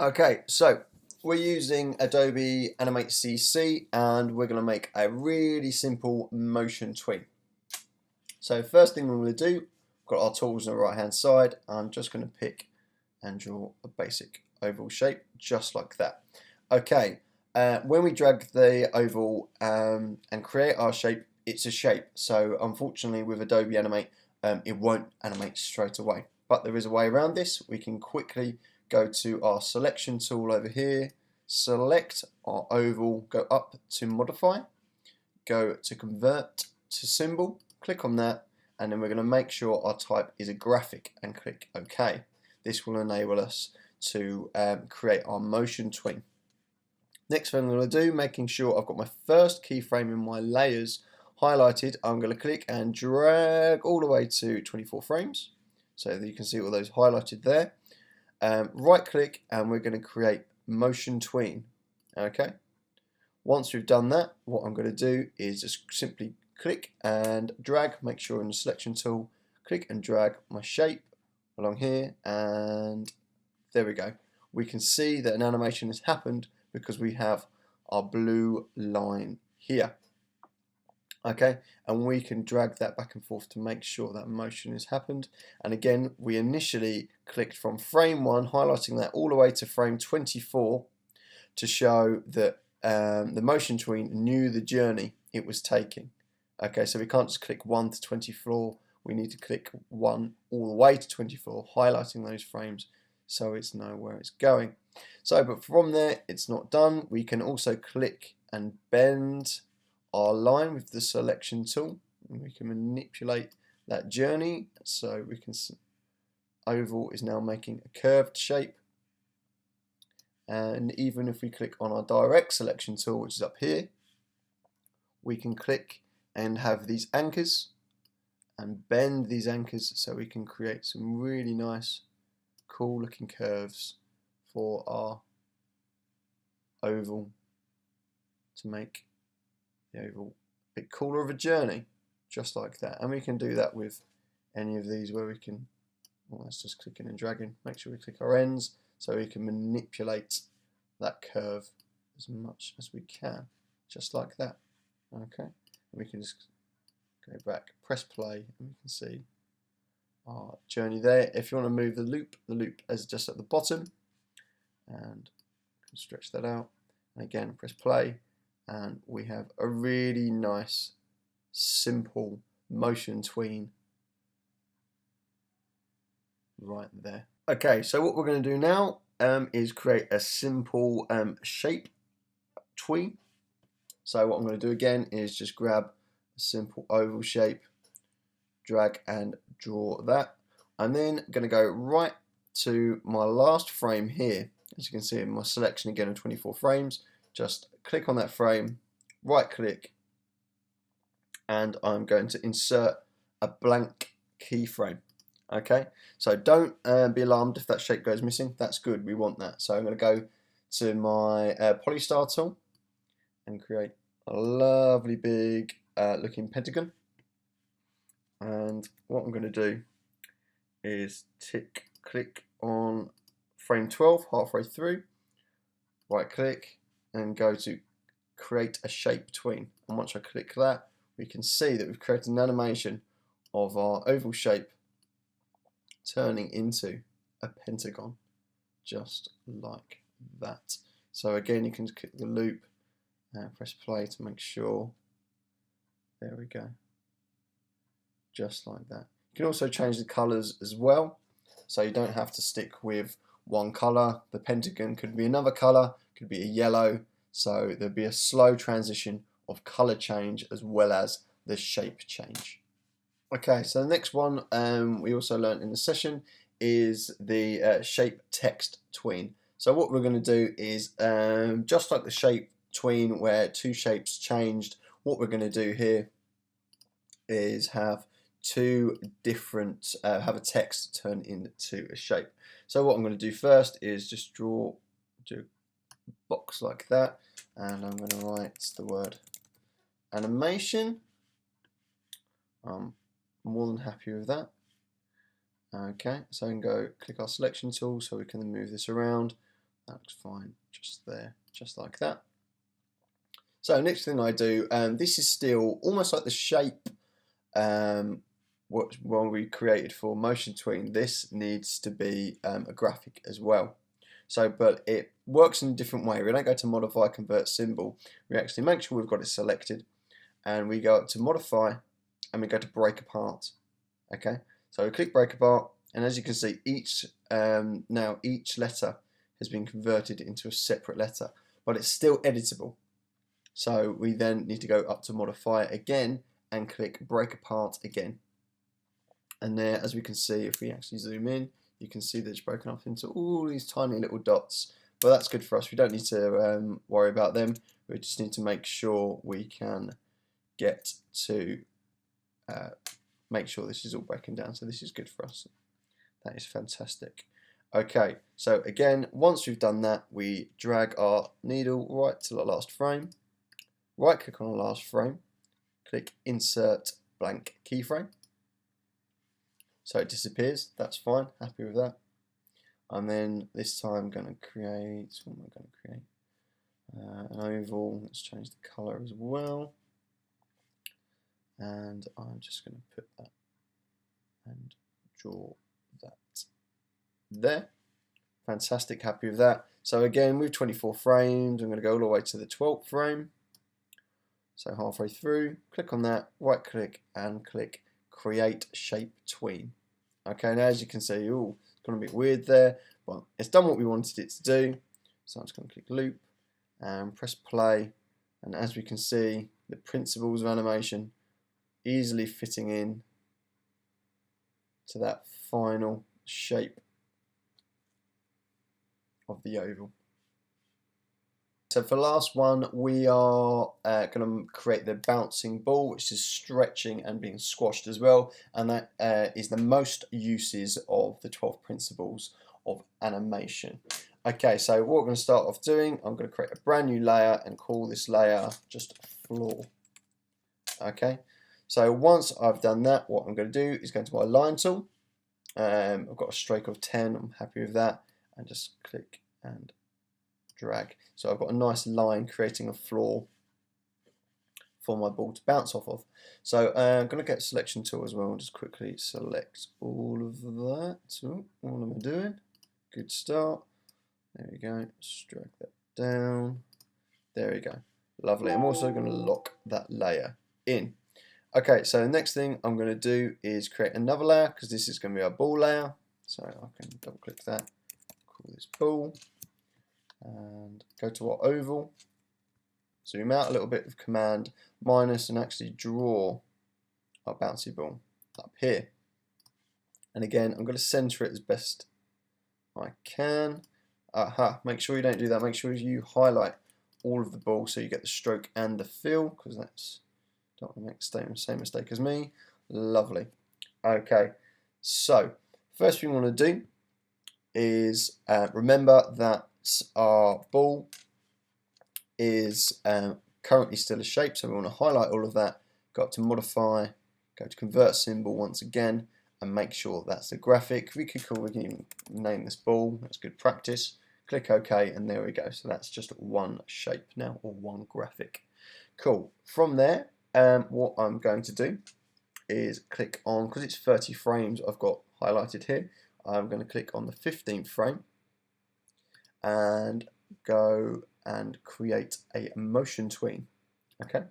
Okay, so we're using Adobe Animate CC and we're going to make a really simple motion tween. So first thing we're going to do, we've got our tools on the right hand side. I'm just going to pick and draw a basic oval shape just like that. Okay, when we drag the oval and create our shape, it's a shape. So unfortunately with Adobe Animate, it won't animate straight away. But there is a way around this. We can quickly go to our selection tool over here, select our oval, go up to modify, go to convert to symbol, click on that, and then we're going to make sure our type is a graphic and click OK. This will enable us to create our motion tween. Next thing I'm going to do, making sure I've got my first keyframe in my layers highlighted, I'm going to click and drag all the way to 24 frames so that you can see all those highlighted there. Right click and we're going to create motion tween. Okay. Once we've done that, what I'm going to do is just simply click and drag, make sure in the selection tool, click and drag my shape along here, and there we go. We can see that an animation has happened because we have our blue line here. Okay, and we can drag that back and forth to make sure that motion has happened. And again, we initially clicked from frame 1, highlighting that all the way to frame 24 to show that the motion tween knew the journey it was taking. Okay, so we can't just click 1 to 24, we need to click 1 all the way to 24, highlighting those frames so it's know where it's going. So, but from there, it's not done. We can also click and bend our line with the selection tool, and we can manipulate that journey so we can see oval is now making a curved shape. And even if we click on our direct selection tool, which is up here, we can click and have these anchors and bend these anchors so we can create some really nice cool looking curves for our oval to make the oval a bit cooler of a journey, just like that. And we can do that with any of these where we can, well, let's just click in and dragging, make sure we click our ends so we can manipulate that curve as much as we can, just like that. Okay, and we can just go back, press play, and we can see our journey there. If you want to move the loop is just at the bottom, and can stretch that out. And again, press play, and we have a really nice, simple motion tween right there. Okay, so what we're going to do now is create a simple shape tween. So what I'm going to do again is just grab a simple oval shape, drag and draw that. I'm then going to go right to my last frame here. As you can see in my selection again of 24 frames, just click on that frame, right click, and I'm going to insert a blank keyframe. Okay, so don't be alarmed if that shape goes missing. That's good, we want that. So I'm going to go to my polystar tool and create a lovely big looking pentagon. And what I'm going to do is click on frame 12 halfway through, right click and go to create a shape tween. And once I click that, we can see that we've created an animation of our oval shape turning into a pentagon, just like that. So again, you can click the loop and press play to make sure. There we go, just like that. You can also change the colors as well, so you don't have to stick with one color. The pentagon could be another color, could be a yellow, so there'd be a slow transition of color change as well as the shape change. Okay, so the next one we also learned in the session is the shape text tween. So what we're going to do is just like the shape tween where two shapes changed, what we're going to do here is have two different, have a text turn into a shape. So what I'm going to do first is just do a box like that, and I'm going to write the word animation. I'm more than happy with that. Okay, so I can go click our selection tool so we can move this around. That looks fine, just there, just like that. So next thing I do, this is still almost like the shape what we created for Motion Tween. This needs to be a graphic as well. So, but it works in a different way. We don't go to modify, convert symbol. We actually make sure we've got it selected, and we go up to modify, and we go to break apart. Okay, so we click break apart, and as you can see, now each letter has been converted into a separate letter, but it's still editable. So we then need to go up to modify again and click break apart again. And there, as we can see, if we actually zoom in, you can see that it's broken up into all these tiny little dots. But that's good for us. We don't need to worry about them. We just need to make sure we can get to make sure this is all broken down. So this is good for us. That is fantastic. Okay, so again, once we've done that, we drag our needle right to the last frame. Right click on the last frame, click insert blank keyframe. So it disappears, that's fine, happy with that. And then this time I'm going to create, what am I going to create? An oval, let's change the colour as well. And I'm just going to put that and draw that there. Fantastic, happy with that. So again, with 24 frames, I'm going to go all the way to the 12th frame. So halfway through, click on that, right click and click create shape tween. Okay, now as you can see, ooh, it's gone a bit weird there, but it's done what we wanted it to do. So I'm just going to click loop and press play, and as we can see, the principles of animation easily fitting in to that final shape of the oval. So for the last one, we are going to create the bouncing ball, which is stretching and being squashed as well. And that is the most uses of the 12 principles of animation. Okay, so what we're going to start off doing, I'm going to create a brand new layer and call this layer just floor. Okay, so once I've done that, what I'm going to do is go into my line tool. I've got a stroke of 10, I'm happy with that, and just click and drag. So I've got a nice line creating a floor for my ball to bounce off of. So I'm going to get a selection tool as well and just quickly select all of that. So what am I doing? Good start. There we go. Just drag that down. There we go. Lovely. I'm also going to lock that layer in. Okay, so the next thing I'm going to do is create another layer because this is going to be our ball layer. So I can double click that, call this ball, and go to our oval, zoom out a little bit with command minus and actually draw our bouncy ball up here. And again, I'm going to center it as best I can. Make sure you don't do that. Make sure you highlight all of the ball so you get the stroke and the feel, because that's, don't want to make the same mistake as me. Lovely. Okay, so first thing we want to do is remember that our ball is currently still a shape, so we want to highlight all of that, go up to modify, go to convert symbol once again, and make sure that's the graphic. We can even name this ball, that's good practice. Click OK, and there we go. So that's just one shape now, or one graphic. Cool. From there, what I'm going to do is click on, because it's 30 frames I've got highlighted here, I'm going to click on the 15th frame and go and create a motion tween. Okay,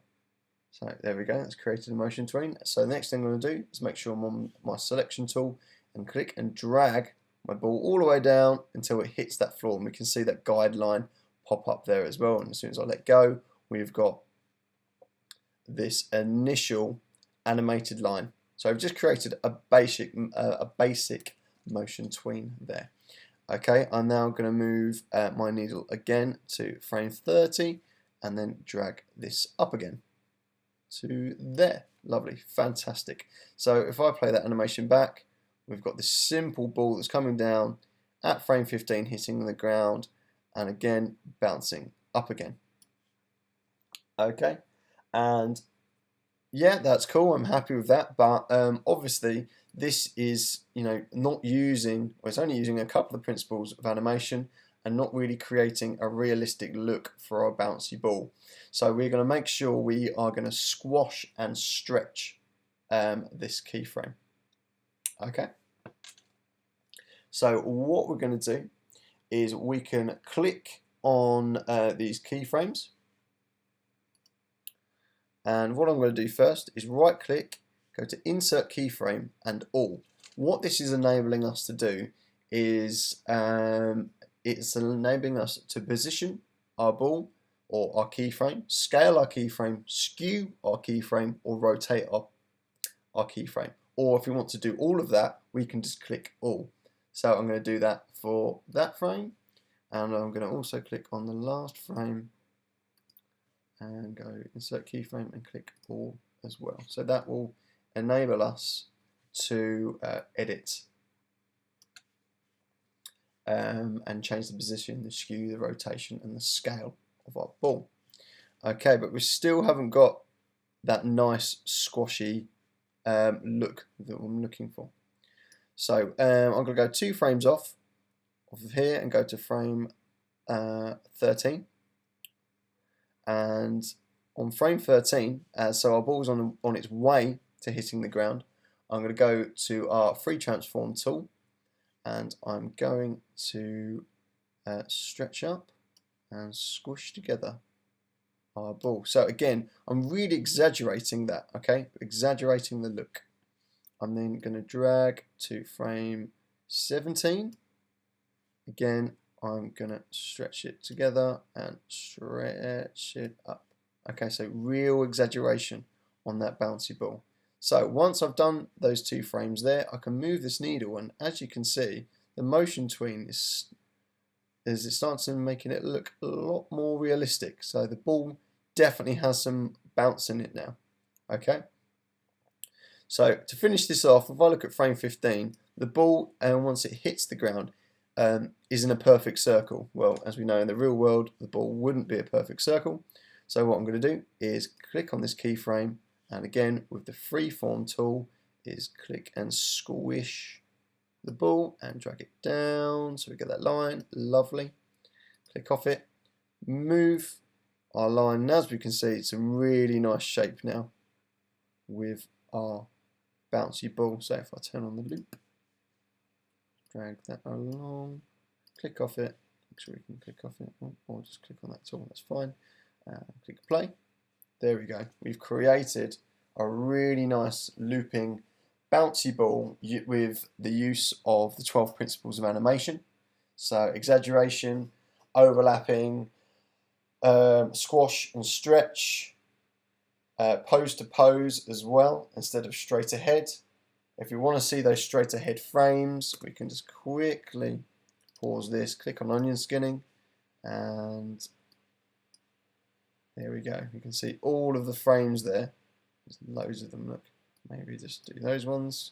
so there we go, that's created a motion tween. So the next thing I'm going to do is make sure I'm on my selection tool and click and drag my ball all the way down until it hits that floor, and we can see that guideline pop up there as well. And as soon as I let go, we've got this initial animated line. So I've just created a basic motion tween there. Okay, I'm now going to move my needle again to frame 30 and then drag this up again to there. Lovely, fantastic. So if I play that animation back, we've got this simple ball that's coming down at frame 15, hitting the ground, and again bouncing up again. Okay, and yeah, that's cool. I'm happy with that, but obviously this is, not using, or it's only using a couple of principles of animation, and not really creating a realistic look for our bouncy ball. So we're going to make sure we are going to squash and stretch this keyframe. Okay. So what we're going to do is we can click on these keyframes, and what I'm going to do first is right click, go to insert keyframe and all. What this is enabling us to do is it's enabling us to position our ball or our keyframe, scale our keyframe, skew our keyframe, or rotate our keyframe. Or if we want to do all of that, we can just click all. So I'm going to do that for that frame, and I'm going to also click on the last frame and go insert keyframe and click all as well. So that will enable us to edit and change the position, the skew, the rotation, and the scale of our ball. Okay, but we still haven't got that nice squashy look that I'm looking for. So I'm going to go 2 frames off of here and go to frame 13. And on frame 13, so our ball's on its way to hitting the ground, I'm going to go to our free transform tool, and I'm going to stretch up and squish together our ball. So again, I'm really exaggerating that, okay? Exaggerating the look. I'm then going to drag to frame 17. Again, I'm going to stretch it together and stretch it up. Okay, so real exaggeration on that bouncy ball. So once I've done those 2 frames there, I can move this needle, and as you can see, the motion tween is it starts making it look a lot more realistic. So the ball definitely has some bounce in it now. Okay. So to finish this off, if I look at frame 15, the ball, once it hits the ground, is in a perfect circle. Well, as we know in the real world, the ball wouldn't be a perfect circle. So what I'm going to do is click on this keyframe, and again with the freeform tool is click and squish the ball and drag it down so we get that line. Lovely. Click off it, move our line, and as we can see, it's a really nice shape now with our bouncy ball. So if I turn on the loop, drag that along, click off it, make sure we can click off it, or just click on that tool, that's fine. Click play. There we go. We've created a really nice looping bouncy ball with the use of the 12 principles of animation. So exaggeration, overlapping, squash and stretch, pose to pose as well instead of straight ahead. If we want to see those straight ahead frames, we can just quickly pause this, click on onion skinning, and there we go. You can see all of the frames there. There's loads of them, look. Maybe just do those ones.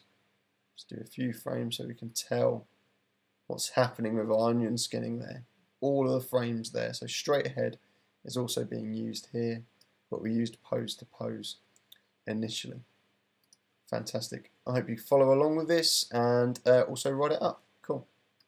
Just do a few frames so we can tell what's happening with our onion skinning there. All of the frames there. So straight ahead is also being used here, but we used pose to pose initially. Fantastic. I hope you follow along with this and also write it up.